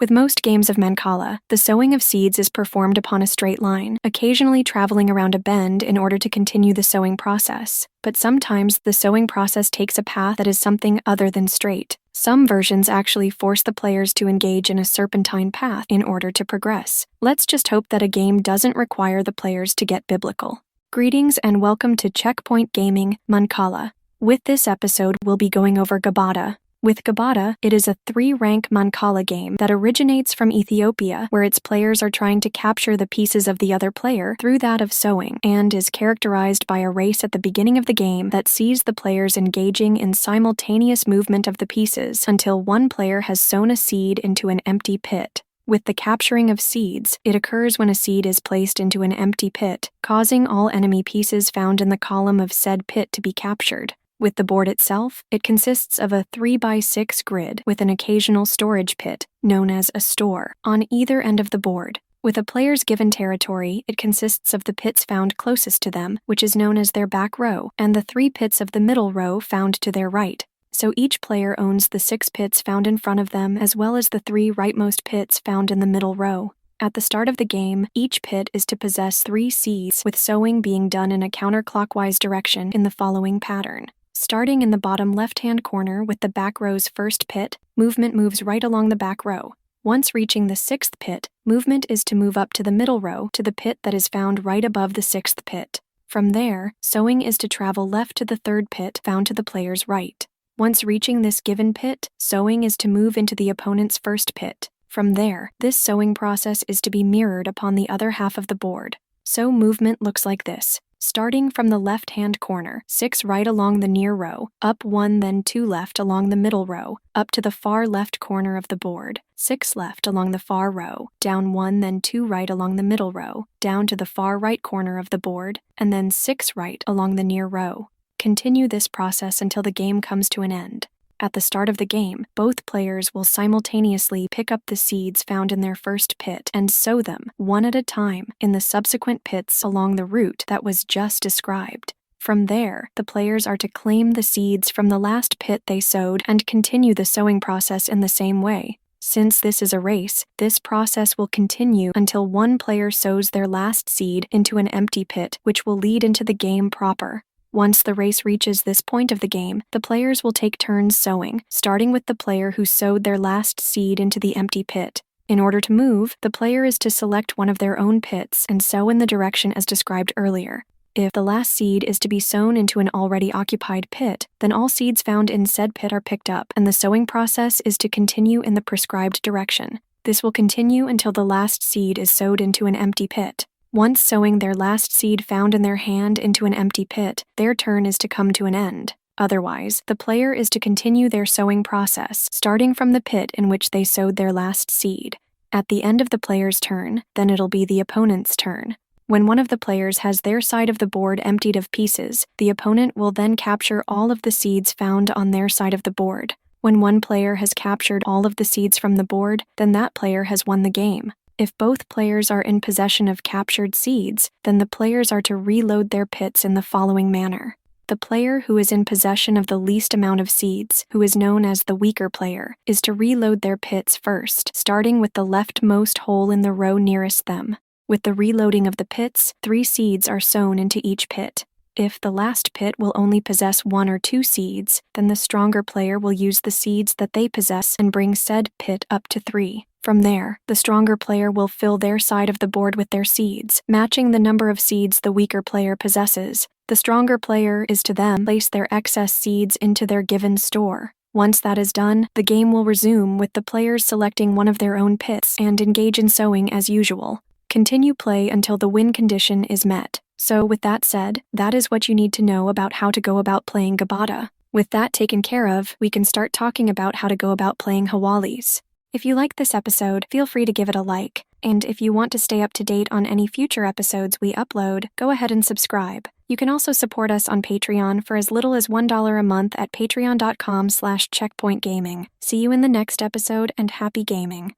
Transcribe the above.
With most games of Mancala, the sowing of seeds is performed upon a straight line, occasionally traveling around a bend in order to continue the sowing process. But sometimes the sowing process takes a path that is something other than straight. Some versions actually force the players to engage in a serpentine path in order to progress. Let's just hope that a game doesn't require the players to get biblical. Greetings and welcome to Checkpoint Gaming, Mancala. With this episode, we'll be going over Gabata. With Gabata, it is a 3-rank Mancala game that originates from Ethiopia, where its players are trying to capture the pieces of the other player through that of sowing, and is characterized by a race at the beginning of the game that sees the players engaging in simultaneous movement of the pieces until one player has sown a seed into an empty pit. With the capturing of seeds, it occurs when a seed is placed into an empty pit, causing all enemy pieces found in the column of said pit to be captured. With the board itself, it consists of a 3x6 grid with an occasional storage pit, known as a store, on either end of the board. With a player's given territory, it consists of the pits found closest to them, which is known as their back row, and the 3 pits of the middle row found to their right. So each player owns the 6 pits found in front of them as well as the 3 rightmost pits found in the middle row. At the start of the game, each pit is to possess 3 seeds, with sowing being done in a counterclockwise direction in the following pattern. Starting in the bottom left-hand corner with the back row's first pit, movement moves right along the back row. Once reaching the 6th pit, movement is to move up to the middle row to the pit that is found right above the 6th pit. From there, sowing is to travel left to the 3rd pit found to the player's right. Once reaching this given pit, sowing is to move into the opponent's first pit. From there, this sowing process is to be mirrored upon the other half of the board. So movement looks like this. Starting from the left-hand corner, 6 right along the near row, up 1 then 2 left along the middle row, up to the far left corner of the board, 6 left along the far row, down 1 then 2 right along the middle row, down to the far right corner of the board, and then 6 right along the near row. Continue this process until the game comes to an end. At the start of the game, both players will simultaneously pick up the seeds found in their first pit and sow them, one at a time, in the subsequent pits along the route that was just described. From there, the players are to claim the seeds from the last pit they sowed and continue the sowing process in the same way. Since this is a race, this process will continue until one player sows their last seed into an empty pit, which will lead into the game proper. Once the race reaches this point of the game, the players will take turns sowing, starting with the player who sowed their last seed into the empty pit. In order to move, the player is to select one of their own pits and sow in the direction as described earlier. If the last seed is to be sown into an already occupied pit, then all seeds found in said pit are picked up, and the sowing process is to continue in the prescribed direction. This will continue until the last seed is sowed into an empty pit. Once sowing their last seed found in their hand into an empty pit, their turn is to come to an end. Otherwise, the player is to continue their sowing process, starting from the pit in which they sowed their last seed. At the end of the player's turn, then it'll be the opponent's turn. When one of the players has their side of the board emptied of pieces, the opponent will then capture all of the seeds found on their side of the board. When one player has captured all of the seeds from the board, then that player has won the game. If both players are in possession of captured seeds, then the players are to reload their pits in the following manner. The player who is in possession of the least amount of seeds, who is known as the weaker player, is to reload their pits first, starting with the leftmost hole in the row nearest them. With the reloading of the pits, 3 seeds are sown into each pit. If the last pit will only possess 1 or 2 seeds, then the stronger player will use the seeds that they possess and bring said pit up to 3. From there, the stronger player will fill their side of the board with their seeds, matching the number of seeds the weaker player possesses. The stronger player is to then place their excess seeds into their given store. Once that is done, the game will resume with the players selecting one of their own pits and engage in sowing as usual. Continue play until the win condition is met. So with that said, that is what you need to know about how to go about playing Gabata. With that taken care of, we can start talking about how to go about playing Hawalis. If you liked this episode, feel free to give it a like. And if you want to stay up to date on any future episodes we upload, go ahead and subscribe. You can also support us on Patreon for as little as $1 a month at patreon.com/checkpointgaming. See you in the next episode and happy gaming.